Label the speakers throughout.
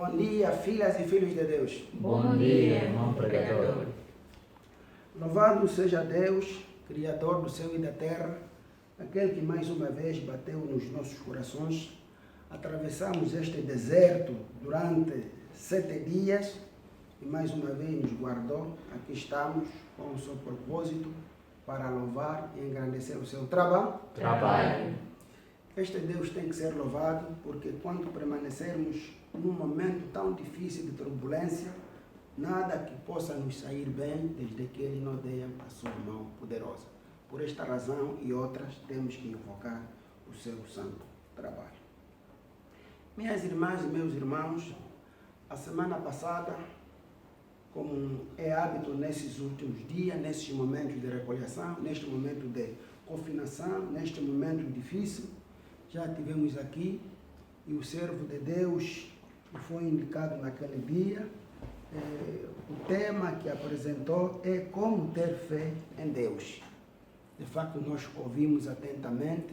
Speaker 1: Bom dia, filhas e filhos de Deus.
Speaker 2: Bom dia, irmão pregador.
Speaker 1: Louvado seja Deus, Criador do céu e da terra, aquele que mais uma vez bateu nos nossos corações. Atravessamos este deserto durante 7 dias e mais uma vez nos guardou. Aqui estamos com o seu propósito para louvar e engrandecer o seu trabalho. Este Deus tem que ser louvado porque quando permanecermos num momento tão difícil de turbulência, nada que possa nos sair bem desde que Ele nos dê a sua mão poderosa. Por esta razão e outras, temos que invocar o seu santo trabalho. Minhas irmãs e meus irmãos, a semana passada, como é hábito nesses últimos dias, nesses momentos de recolheção, neste momento de confinação, neste momento difícil, já tivemos aqui e o servo de Deus que foi indicado naquele dia, o tema que apresentou é como ter fé em Deus. De facto, nós ouvimos atentamente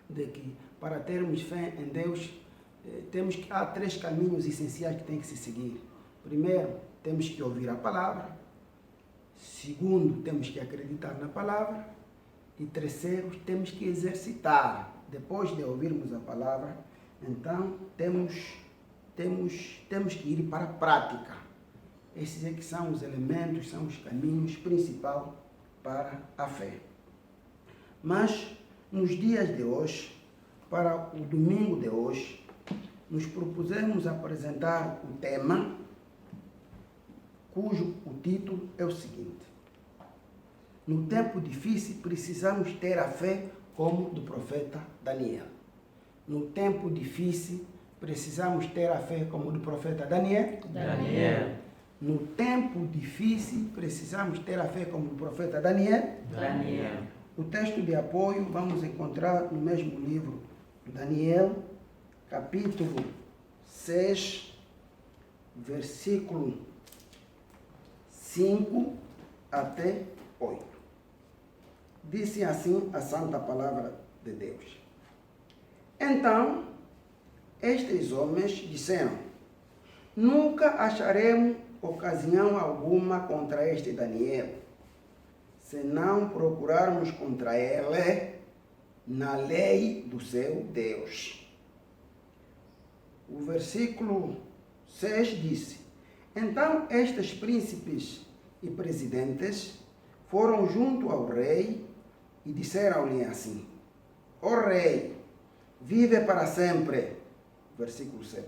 Speaker 1: de que para termos fé em Deus, há 3 caminhos essenciais que tem que se seguir. Primeiro, temos que ouvir a palavra. Segundo, temos que acreditar na palavra. E terceiro, temos que exercitar. Depois de ouvirmos a palavra, então temos que ir para a prática. Esses é que são os elementos, são os caminhos principais para a fé. Mas, nos dias de hoje, para o domingo de hoje, nos propusemos apresentar o tema, cujo o título é o seguinte: no tempo difícil, precisamos ter a fé como do profeta Daniel. No tempo difícil, precisamos ter a fé como do profeta Daniel. No tempo difícil, precisamos ter a fé como do profeta Daniel. O texto de apoio vamos encontrar no mesmo livro de Daniel, capítulo 6, versículo 5 até 8. Disse assim a santa palavra de Deus. Então, estes homens disseram: nunca acharemos ocasião alguma contra este Daniel, se não procurarmos contra ele na lei do seu Deus. O versículo 6 disse: então estes príncipes e presidentes foram junto ao rei e disseram-lhe assim: ó rei, vive para sempre. Versículo 7.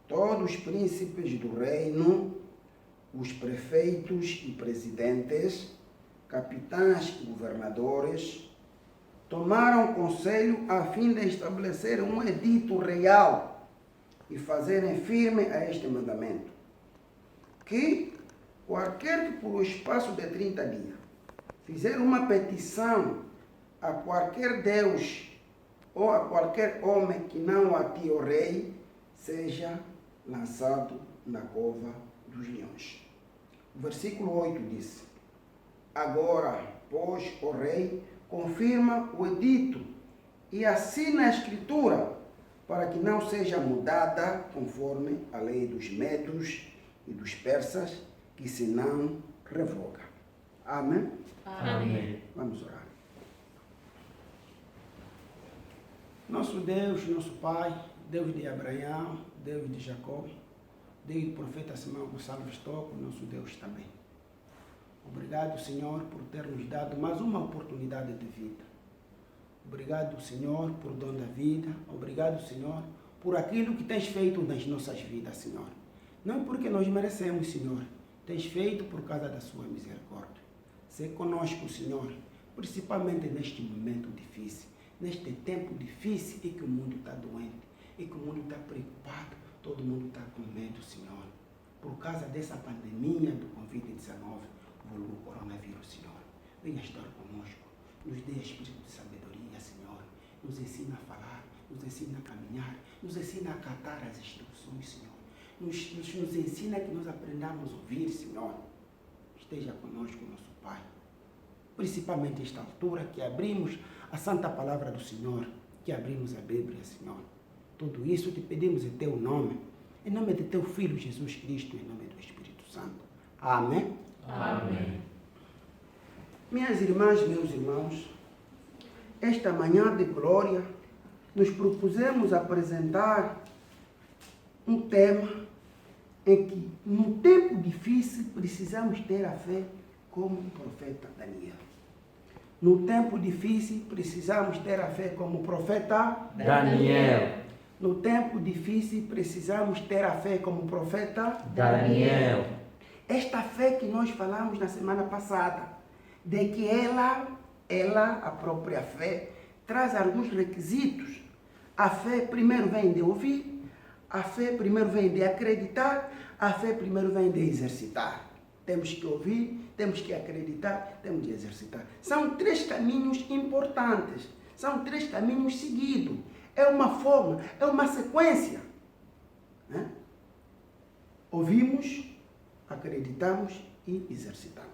Speaker 1: Todos os príncipes do reino, os prefeitos e presidentes, capitães e governadores, tomaram conselho a fim de estabelecer um edito real e fazerem firme a este mandamento, que qualquer que por espaço de 30 dias fizer uma petição a qualquer Deus ou a qualquer homem que não a ti, o rei, seja lançado na cova dos leões. O versículo 8 diz: agora, pois, o rei confirma o edito e assina a escritura para que não seja mudada conforme a lei dos medos e dos persas, que se não revoga. Amém? Vamos orar. Nosso Deus, nosso Pai, Deus de Abraão, Deus de Jacó, Deus do profeta Simão Gonçalves Toco, nosso Deus também. Obrigado, Senhor, por ter nos dado mais uma oportunidade de vida. Obrigado, Senhor, por o dom da vida. Obrigado, Senhor, por aquilo que tens feito nas nossas vidas, Senhor. Não porque nós merecemos, Senhor. Tens feito por causa da sua misericórdia. Sê conosco, Senhor, principalmente neste momento difícil, neste tempo difícil em que o mundo está doente, em que o mundo está preocupado, todo mundo está com medo, Senhor. Por causa dessa pandemia do Covid-19, vulgo coronavírus, Senhor. Venha estar conosco, nos dê espírito de sabedoria, Senhor. Nos ensina a falar, nos ensina a caminhar, nos ensina a acatar as instruções, Senhor. Nos ensina que nós aprendamos a ouvir, Senhor. Esteja conosco, nosso Pai. Principalmente nesta altura que abrimos a santa palavra do Senhor, que abrimos a Bíblia, Senhor. Tudo isso te pedimos em teu nome Em nome de teu Filho Jesus Cristo, em nome do Espírito Santo. Amém?
Speaker 2: Amém.
Speaker 1: Minhas irmãs, meus irmãos, esta manhã de glória, nos propusemos apresentar um tema em que, num tempo difícil, precisamos ter a fé como o profeta Daniel. No tempo difícil, precisamos ter a fé como o profeta
Speaker 2: Daniel.
Speaker 1: No tempo difícil, precisamos ter a fé como o profeta
Speaker 2: Daniel.
Speaker 1: Esta fé que nós falamos na semana passada, de que ela, a própria fé, traz alguns requisitos. A fé primeiro vem de ouvir, a fé primeiro vem de acreditar, a fé primeiro vem de exercitar. Temos que ouvir, temos que acreditar, temos que exercitar. São 3 caminhos importantes, são 3 caminhos seguidos. É uma forma, é uma sequência. Né? Ouvimos, acreditamos e exercitamos.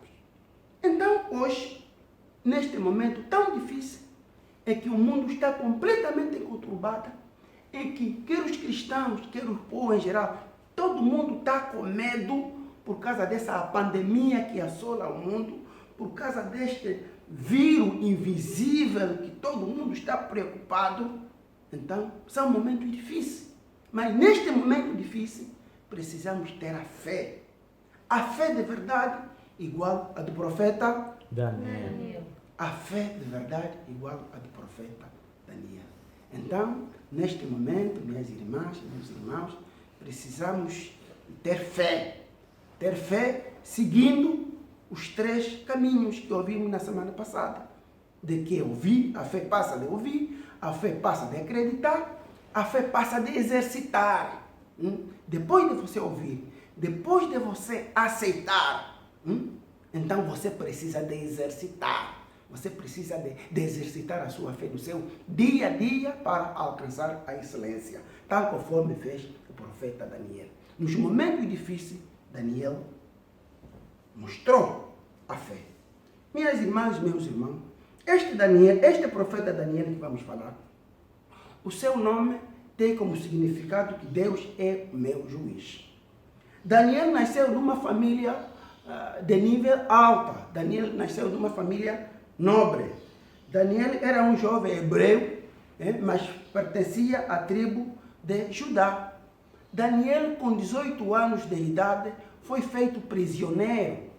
Speaker 1: Então, hoje, neste momento tão difícil, é que o mundo está completamente conturbado, em que quer os cristãos, quer o povo em geral, todo mundo está com medo por causa dessa pandemia que assola o mundo, por causa deste vírus invisível que todo mundo está preocupado. Então, são momentos difíceis. Mas neste momento difícil, precisamos ter a fé. A fé de verdade igual a do profeta
Speaker 2: Daniel.
Speaker 1: A fé de verdade igual a do profeta Daniel. Então, neste momento, minhas irmãs e meus irmãos, precisamos ter fé. Ter fé seguindo os 3 caminhos que ouvimos na semana passada. De que ouvir, a fé passa de ouvir, a fé passa de acreditar, a fé passa de exercitar. Depois de você ouvir, depois de você aceitar, então você precisa de exercitar. Você precisa de exercitar a sua fé no seu dia a dia para alcançar a excelência, tal conforme fez o profeta Daniel. Nos momentos difíceis, Daniel mostrou a fé. Minhas irmãs, meus irmãos, este profeta Daniel que vamos falar, o seu nome tem como significado que Deus é o meu juiz. Daniel nasceu de uma família de nível alta. Daniel nasceu de uma família nobre. Daniel era um jovem hebreu, mas pertencia à tribo de Judá. Daniel, com 18 anos de idade, foi feito prisioneiro.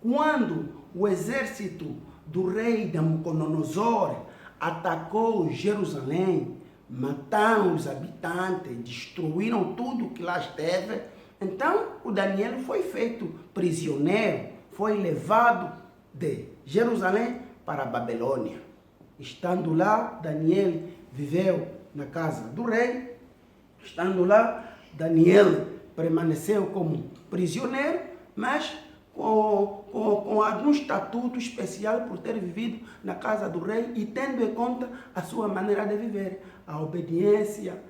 Speaker 1: Quando o exército do rei Nabucodonosor atacou Jerusalém, mataram os habitantes, destruíram tudo que lá esteve, então o Daniel foi feito prisioneiro, foi levado de Jerusalém para a Babilônia. Estando lá, Daniel viveu na casa do rei. Estando lá, Daniel permaneceu como prisioneiro, mas com algum estatuto especial por ter vivido na casa do rei e tendo em conta a sua maneira de viver, a obediência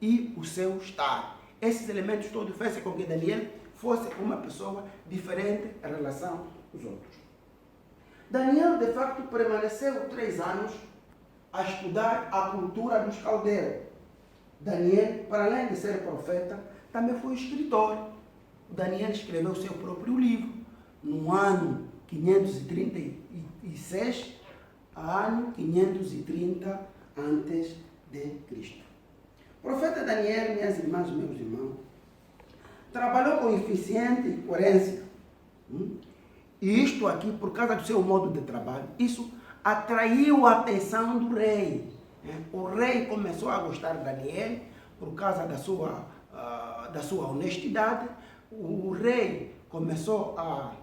Speaker 1: e o seu estar. Esses elementos todos fazem com que Daniel fosse uma pessoa diferente em relação aos outros. Daniel, de facto, permaneceu 3 anos a estudar a cultura dos caldeus. Daniel, para além de ser profeta, também foi escritor. Daniel escreveu seu próprio livro no ano 536 a ano 530 a.C. O profeta Daniel, minhas irmãs e meus irmãos, trabalhou com eficiente coerência. E isto aqui, por causa do seu modo de trabalho, isso atraiu a atenção do rei. O rei começou a gostar de Daniel por causa da sua honestidade. O rei começou a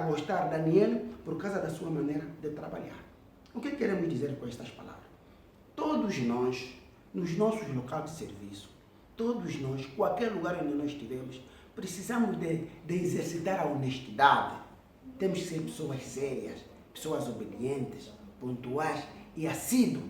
Speaker 1: gostar de Daniel por causa da sua maneira de trabalhar. O que queremos dizer com estas palavras? Todos nós, nos nossos locais de serviço, todos nós, qualquer lugar onde nós estivermos, precisamos de exercitar a honestidade. Temos que ser pessoas sérias, pessoas obedientes, pontuais e assíduas.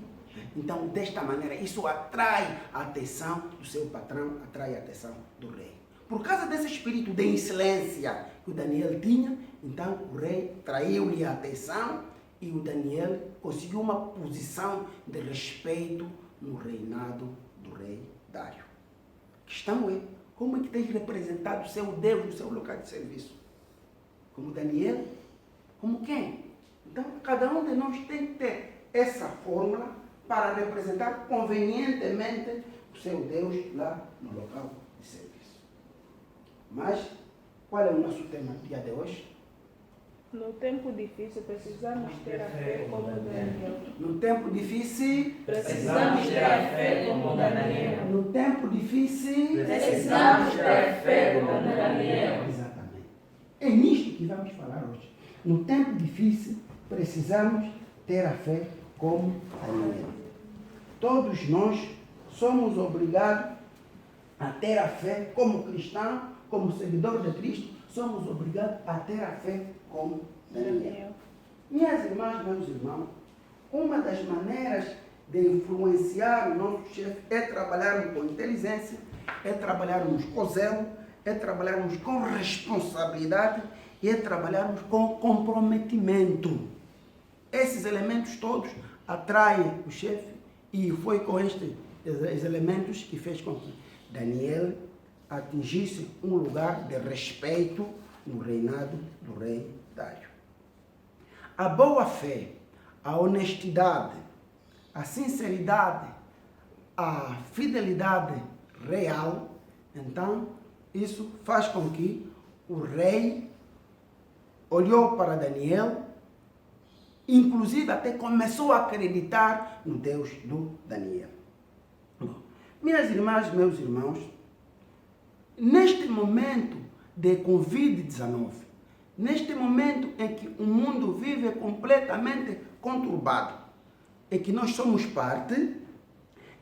Speaker 1: Então, desta maneira, isso atrai a atenção do seu patrão, atrai a atenção do rei. Por causa desse espírito de excelência que o Daniel tinha, então o rei traiu-lhe a atenção e o Daniel conseguiu uma posição de respeito no reinado do rei Dário. A questão é, como é que tens representado o seu Deus no seu local de serviço? Como Daniel? Como quem? Então, cada um de nós tem que ter essa fórmula para representar convenientemente o seu Deus lá no local de serviço. Mas, qual é o nosso tema no dia de hoje?
Speaker 3: No tempo difícil, precisamos ter a fé como Daniel.
Speaker 1: No tempo difícil,
Speaker 3: Precisamos ter a fé como Daniel.
Speaker 1: no tempo difícil,
Speaker 3: Precisamos ter a fé como Daniel.
Speaker 1: exatamente. É nisto que vamos falar hoje. No tempo difícil, precisamos ter a fé como Daniel. Todos nós somos obrigados a ter a fé como cristão, como seguidor de Cristo, somos obrigados a ter a fé como Daniel. Minhas irmãs, meus irmãos, uma das maneiras de influenciar o nosso chefe é trabalharmos com inteligência, é trabalharmos com zelo, é trabalharmos com responsabilidade e é trabalharmos com comprometimento. Esses elementos todos atraem o chefe e foi com estes elementos que fez com que Daniel atingisse um lugar de respeito no reinado do rei Dário. A boa fé, a honestidade, a sinceridade, a fidelidade real, então isso faz com que o rei olhou para Daniel, inclusive até começou a acreditar no Deus do Daniel. Minhas irmãs, meus irmãos, neste momento de Covid-19, neste momento em que o mundo vive completamente conturbado, em que nós somos parte,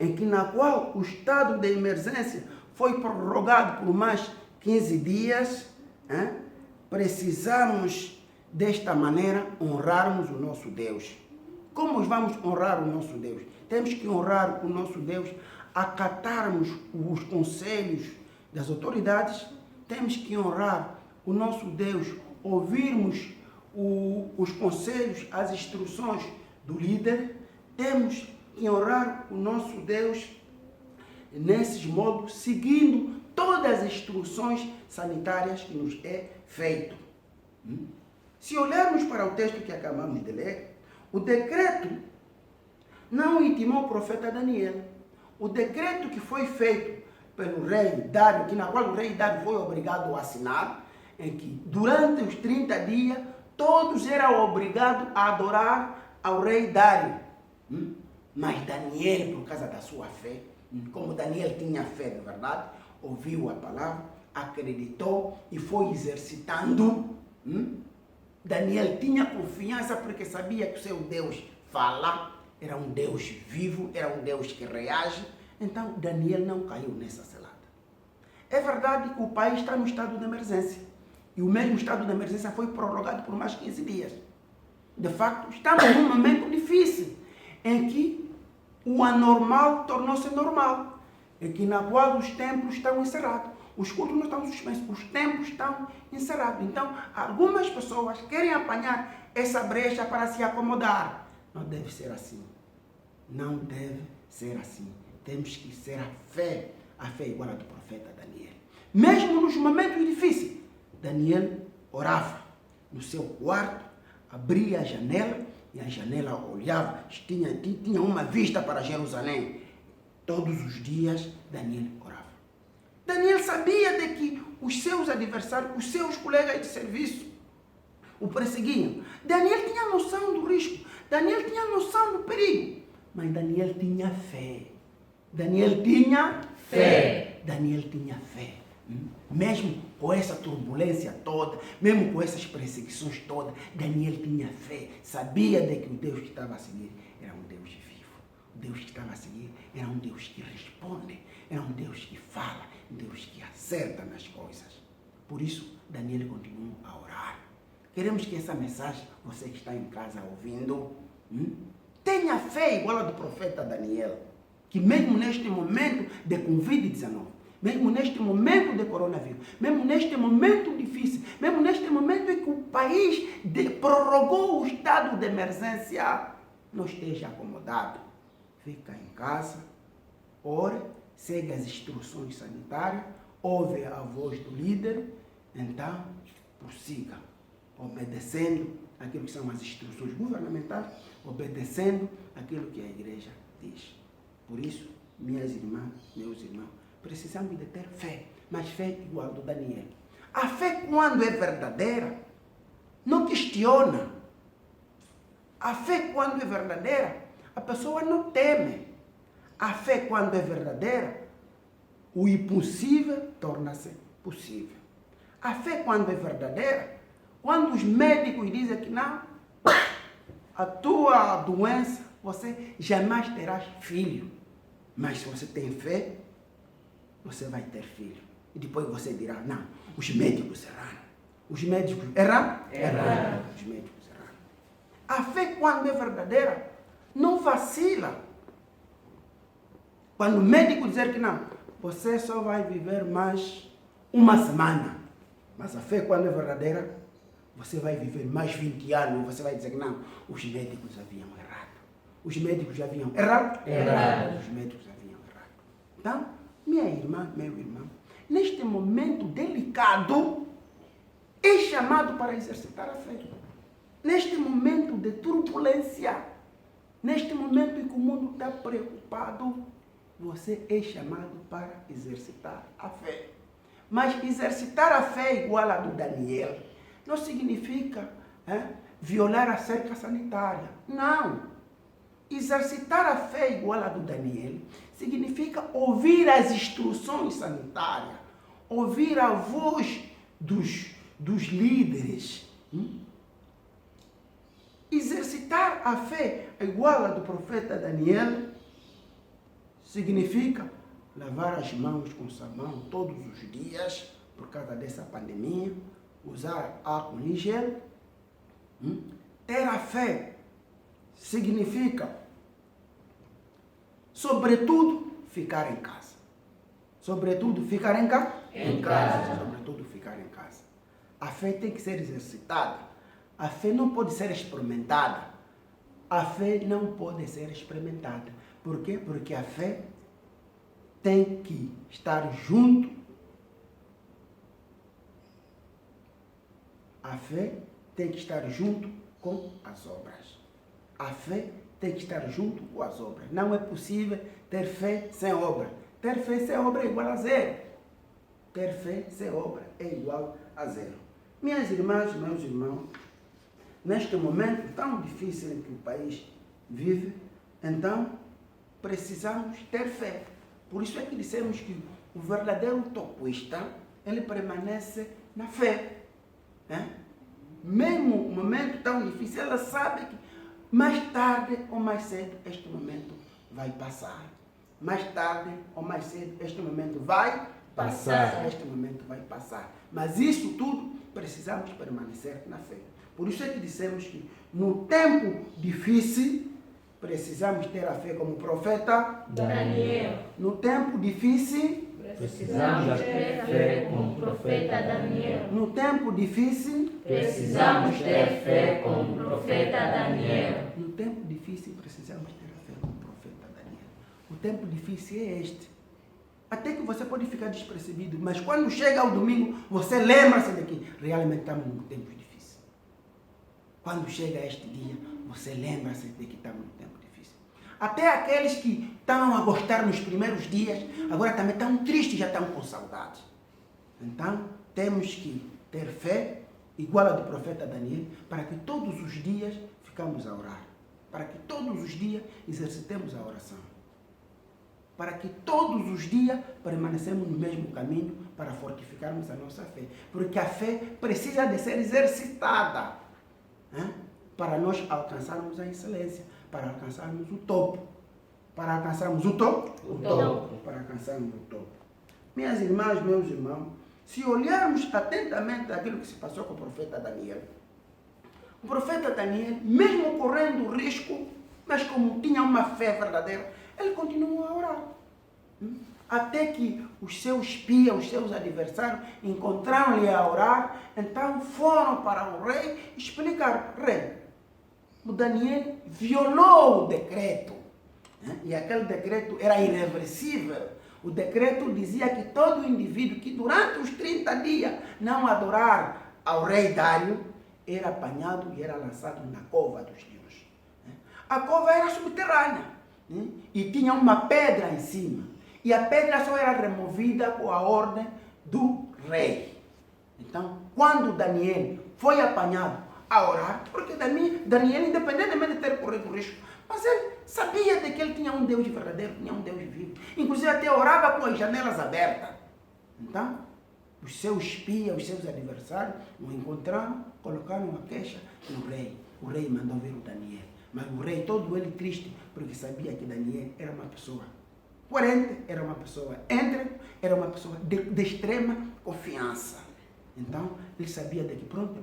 Speaker 1: em que na qual o estado de emergência foi prorrogado por mais 15 dias, precisamos desta maneira honrarmos o nosso Deus. Como vamos honrar o nosso Deus? Temos que honrar o nosso Deus, acatarmos os conselhos das autoridades, temos que honrar o nosso Deus, ouvirmos os conselhos, as instruções do líder, temos que honrar o nosso Deus nesses modos, seguindo todas as instruções sanitárias que nos é feito. Se olharmos para o texto que acabamos de ler, o decreto não intimou o profeta Daniel. O decreto que foi feito pelo rei Dário, na qual o rei Dário foi obrigado a assinar, em que durante os 30 dias todos eram obrigados a adorar ao rei Dário. Mas Daniel, por causa da sua fé, como Daniel tinha fé de verdade, ouviu a palavra, acreditou e foi exercitando. Daniel tinha confiança porque sabia que o seu Deus fala, era um Deus vivo, era um Deus que reage. Então Daniel não caiu nessa cilada. É verdade que o país está no estado de emergência. E o mesmo estado de emergência foi prorrogado por mais 15 dias. De facto, estamos num momento difícil, em que o anormal tornou-se normal, em que na qual os templos estão encerrados. Os cultos não estão suspensos, os templos estão encerrados. Então, algumas pessoas querem apanhar essa brecha para se acomodar. Não deve ser assim. Não deve ser assim. Temos que ser a fé igual a do profeta Daniel. Mesmo nos momentos difíceis, Daniel orava no seu quarto, abria a janela e a janela olhava, tinha uma vista para Jerusalém. Todos os dias, Daniel orava. Daniel sabia de que os seus adversários, os seus colegas de serviço, o perseguiam. Daniel tinha noção do risco, Daniel tinha noção do perigo, mas Daniel tinha fé. Daniel tinha fé. Daniel tinha fé. Mesmo com essa turbulência toda, mesmo com essas perseguições todas, Daniel tinha fé. Sabia de que o Deus que estava a seguir era um Deus vivo. O Deus que estava a seguir era um Deus que responde, era um Deus que fala, um Deus que acerta nas coisas. Por isso, Daniel continuou a orar. Queremos que essa mensagem, você que está em casa ouvindo, tenha fé igual a do profeta Daniel, que mesmo neste momento de Covid-19, mesmo neste momento de coronavírus, mesmo neste momento difícil, mesmo neste momento em que o país prorrogou o estado de emergência, não esteja acomodado. Fica em casa, ore, segue as instruções sanitárias, ouve a voz do líder, então prossiga, obedecendo aquilo que são as instruções governamentais, obedecendo aquilo que a igreja diz. Por isso, minhas irmãs, meus irmãos, precisamos de ter fé, mas fé igual do Daniel. A fé, quando é verdadeira, não questiona. A fé, quando é verdadeira, a pessoa não teme. A fé, quando é verdadeira, o impossível torna-se possível. A fé, quando é verdadeira, quando os médicos dizem que não, a tua doença, você jamais terás filho. Mas se você tem fé, você vai ter filho. E depois você dirá, não, os médicos erraram. Os médicos erraram? Erraram. Os médicos erraram. A fé, quando é verdadeira, não vacila. Quando o médico dizer que não, você só vai viver mais uma semana. Mas a fé, quando é verdadeira, você vai viver mais 20 anos. Você vai dizer que não, os médicos haviam errado. Os médicos haviam errado? Errado. Os médicos haviam errado. Então, minha irmã, meu irmão, neste momento delicado, é chamado para exercitar a fé. Neste momento de turbulência, neste momento em que o mundo está preocupado, você é chamado para exercitar a fé. Mas exercitar a fé igual a do Daniel não significa violar a cerca sanitária. Não. Exercitar a fé igual a do Daniel significa ouvir as instruções sanitárias, ouvir a voz dos líderes. Exercitar a fé igual a do profeta Daniel significa lavar as mãos com sabão todos os dias, por causa dessa pandemia, usar álcool em gel. Ter a fé significa, sobretudo, ficar em casa. Sobretudo, ficar em casa? Em casa. Sobretudo, ficar em casa. A fé tem que ser exercitada. A fé não pode ser experimentada. A fé não pode ser experimentada. Por quê? Porque a fé tem que estar junto. A fé tem que estar junto com as obras. A fé tem que estar junto com as obras. Não é possível ter fé sem obra. Ter fé sem obra é igual a zero. Ter fé sem obra é igual a zero. Minhas irmãs, meus irmãos, neste momento tão difícil em que o país vive, então precisamos ter fé. Por isso é que dissemos que o verdadeiro utopista, ele permanece na fé. Mesmo um momento tão difícil, ela sabe que mais tarde ou mais cedo este momento vai passar. Mais tarde ou mais cedo este momento vai passar. Este momento vai passar. Mas isso tudo precisamos permanecer na fé. Por isso é que dissemos que no tempo difícil precisamos ter a fé como profeta
Speaker 2: Daniel.
Speaker 1: No tempo difícil
Speaker 2: Precisamos ter fé como profeta Daniel.
Speaker 1: No tempo difícil
Speaker 2: Precisamos ter fé como profeta Daniel.
Speaker 1: No tempo difícil precisamos ter a fé como profeta Daniel. O tempo difícil é este. Até que você pode ficar despercebido, mas quando chega o domingo, você lembra-se de que realmente estamos num tempo difícil. Quando chega este dia, você lembra-se de que estamos num tempo difícil. Até aqueles que estavam a gostar nos primeiros dias, agora também estão tristes, já estão com saudade. Então, temos que ter fé, igual a do profeta Daniel, para que todos os dias ficamos a orar. Para que todos os dias exercitemos a oração. Para que todos os dias permanecemos no mesmo caminho para fortificarmos a nossa fé. Porque a fé precisa de ser exercitada, para nós alcançarmos a excelência, para alcançarmos o topo. Para alcançarmos o topo?
Speaker 2: O topo.
Speaker 1: Para alcançarmos o topo. Minhas irmãs, meus irmãos, se olharmos atentamente aquilo que se passou com o profeta Daniel, o profeta Daniel, mesmo correndo risco, mas como tinha uma fé verdadeira, ele continuou a orar. Até que os seus espias, os seus adversários, encontraram-lhe a orar, então foram para o rei explicar: rei, o Daniel violou o decreto. E aquele decreto era irreversível. O decreto dizia que todo indivíduo que durante os 30 dias não adorar ao rei Dário era apanhado e era lançado na cova dos leões. A cova era subterrânea e tinha uma pedra em cima. E a pedra só era removida com a ordem do rei. Então, quando Daniel foi apanhado a orar, porque Daniel, independentemente de ter corrido risco, mas ele sabia de que ele tinha um Deus verdadeiro, tinha um Deus vivo. Inclusive até orava com as janelas abertas. Então, os seus espias, os seus adversários, o encontraram, colocaram a queixa no rei. O rei mandou ver o Daniel. Mas o rei, todo ele triste, porque sabia que Daniel era uma pessoa coerente, era uma pessoa íntegra, era uma pessoa de extrema confiança. Então, ele sabia de que pronto,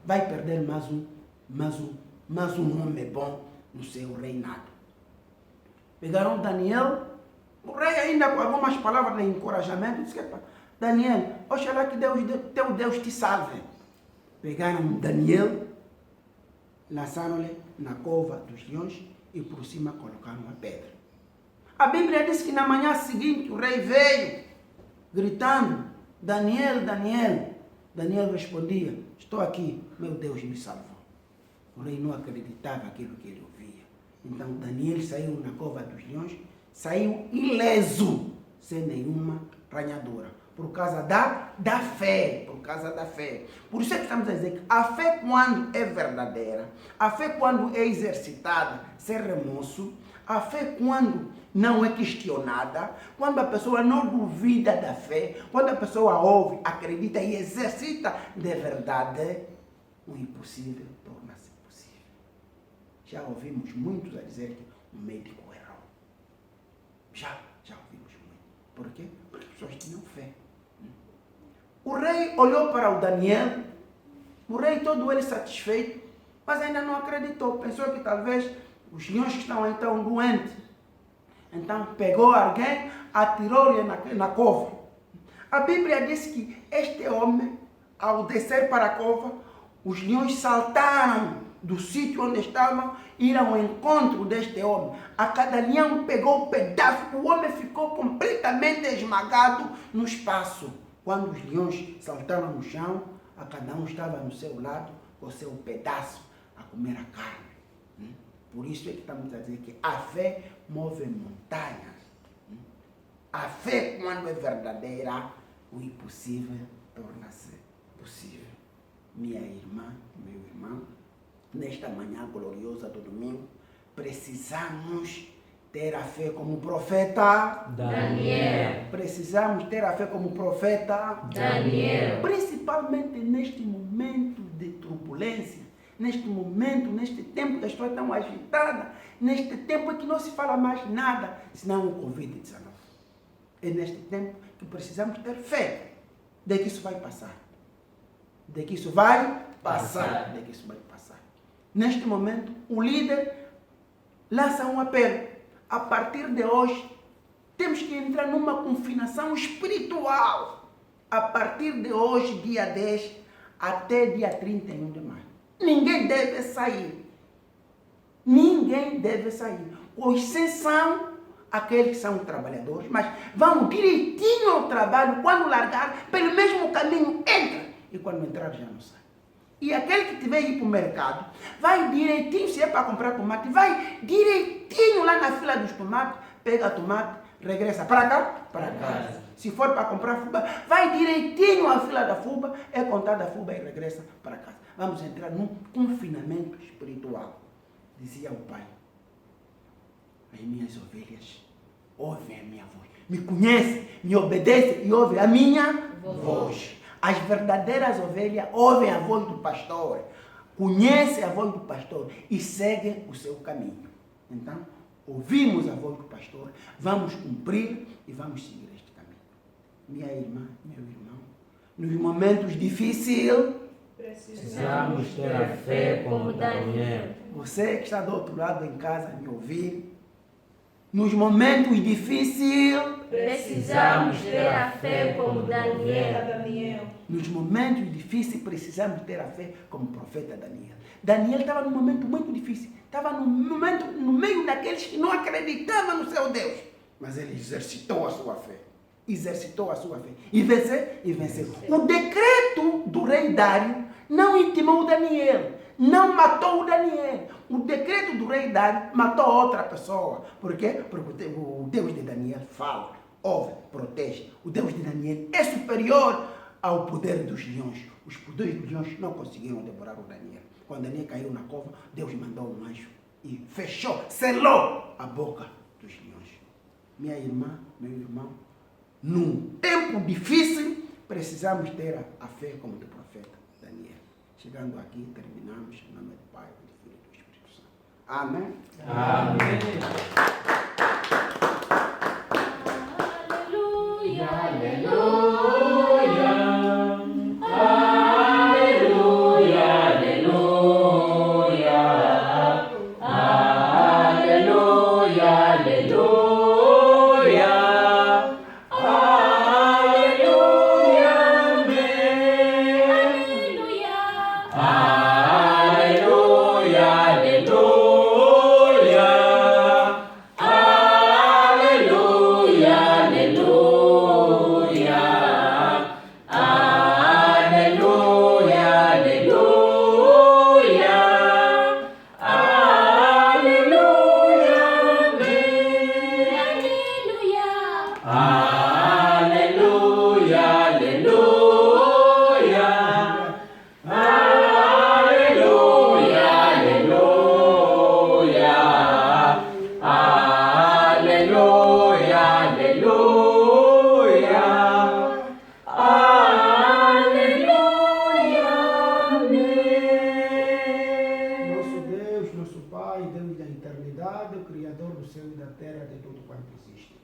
Speaker 1: vai perder mais um homem bom no seu reinado. Pegaram Daniel, o rei ainda com algumas palavras de encorajamento, disse que Daniel, oxalá que teu Deus te salve. Pegaram Daniel, lançaram-lhe na cova dos leões e por cima colocaram a pedra. A Bíblia diz que na manhã seguinte o rei veio, gritando, Daniel, Daniel. Daniel respondia, estou aqui, meu Deus me salvou. O rei não acreditava naquilo que ele ouvia. Então Daniel saiu na cova dos leões, saiu ileso, sem nenhuma ranhadura. Por causa da fé, por causa da fé. Por isso é que estamos a dizer que a fé quando é verdadeira, a fé quando é exercitada, sem remorso, a fé quando não é questionada, quando a pessoa não duvida da fé, quando a pessoa ouve, acredita e exercita de verdade, o impossível torna-se possível. Já ouvimos muitos a dizer que o médico errou. Já ouvimos muito. Por quê? Porque as pessoas tinham fé. O rei olhou para o Daniel, o rei todo ele satisfeito, mas ainda não acreditou. Pensou que talvez os leões estão então doentes. Então pegou alguém, atirou-lhe na cova. A Bíblia diz que este homem, ao descer para a cova, os leões saltaram do sítio onde estavam, iram ao encontro deste homem. A cada leão pegou um pedaço, o homem ficou completamente esmagado no espaço. Quando os leões saltaram no chão, a cada um estava no seu lado, com o seu pedaço, a comer a carne. Por isso é que estamos a dizer que a fé move montanhas. A fé, quando é verdadeira, o impossível torna-se possível. Minha irmã, meu irmão, nesta manhã gloriosa do domingo, precisamos ter a fé como profeta
Speaker 2: Daniel.
Speaker 1: Precisamos ter a fé como profeta
Speaker 2: Daniel.
Speaker 1: Principalmente neste momento de turbulência, neste momento, neste tempo da história tão agitada, neste tempo em que não se fala mais nada, senão o Covid-19. É neste tempo que precisamos ter fé de que isso vai passar. De que isso vai passar. De que isso vai passar. Neste momento, o líder lança um apelo. A partir de hoje, temos que entrar numa confinação espiritual. A partir de hoje, dia 10, até dia 31 de maio. Ninguém deve sair. Ninguém deve sair. Com exceção aqueles que são trabalhadores, mas vão direitinho ao trabalho. Quando largar, pelo mesmo caminho, entra. E quando entrar, já não sai. E aquele que tiver ir para o mercado, vai direitinho, se é para comprar tomate, vai direitinho lá na fila dos tomates, pega tomate, regressa para cá, para casa. Se for para comprar fuba, vai direitinho à fila da fuba, é contada a fuba e regressa para casa. Vamos entrar num confinamento espiritual. Dizia o pai, as minhas ovelhas ouvem a minha voz, me conhecem, me obedecem e ouvem a minha voz. As verdadeiras ovelhas ouvem a voz do pastor, conhecem a voz do pastor e seguem o seu caminho. Então, ouvimos a voz do pastor, vamos cumprir e vamos seguir este caminho. Minha irmã, meu irmão, nos momentos difíceis,
Speaker 2: precisamos ter a fé como Daniel.
Speaker 1: Você que está do outro lado em casa me ouvir, nos momentos difíceis,
Speaker 2: Precisamos ter a fé como Daniel.
Speaker 1: Nos momentos difíceis, precisamos ter a fé como o profeta Daniel. Daniel estava num momento muito difícil. Estava no meio daqueles que não acreditavam no seu Deus. Mas ele exercitou a sua fé. E venceu. O decreto do rei Dário não intimou Daniel. Não matou o Daniel. O decreto do rei Dário matou outra pessoa. Por quê? Porque o Deus de Daniel fala, ouve, protege. O Deus de Daniel é superior ao poder dos leões. Os poderes dos leões não conseguiram devorar o Daniel. Quando Daniel caiu na cova, Deus mandou um anjo e fechou, selou a boca dos leões. Minha irmã, meu irmão, num tempo difícil, precisamos ter a fé como do profeta Daniel. Chegando aqui, terminamos em nome do Pai, do Filho e do Espírito Santo. Amém?
Speaker 2: Amém. Aleluia, aleluia. Aleluia, aleluia. Aleluia, aleluia. Aleluia, amém. Aleluia, aleluia. Aleluia, aleluia. Aleluia, aleluia. Aleluia, amém. Aleluia, aleluia. Aleluia, aleluia. Aleluia, aleluia. Aleluia, amém.
Speaker 1: Nosso Deus, nosso Pai, Deus da eternidade, o Criador do céu e da terra, de tudo quanto existe.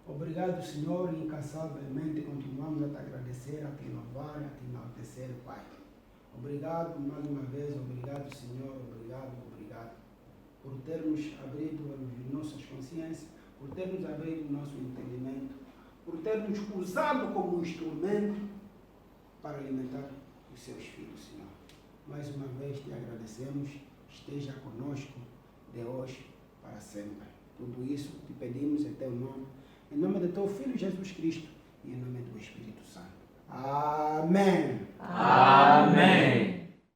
Speaker 1: Obrigado, Senhor, e incansavelmente continuamos a te agradecer, a te louvar, a te enaltecer, Pai. Obrigado mais uma vez, obrigado, Senhor, obrigado por termos abrido as nossas consciências, por termos abrido o nosso entendimento, por termos usado como instrumento para alimentar os seus filhos, Senhor. Mais uma vez te agradecemos, esteja conosco de hoje para sempre. Tudo isso te pedimos em teu nome, em nome de teu Filho Jesus Cristo e em nome do Espírito Santo. Amém.
Speaker 2: Amém.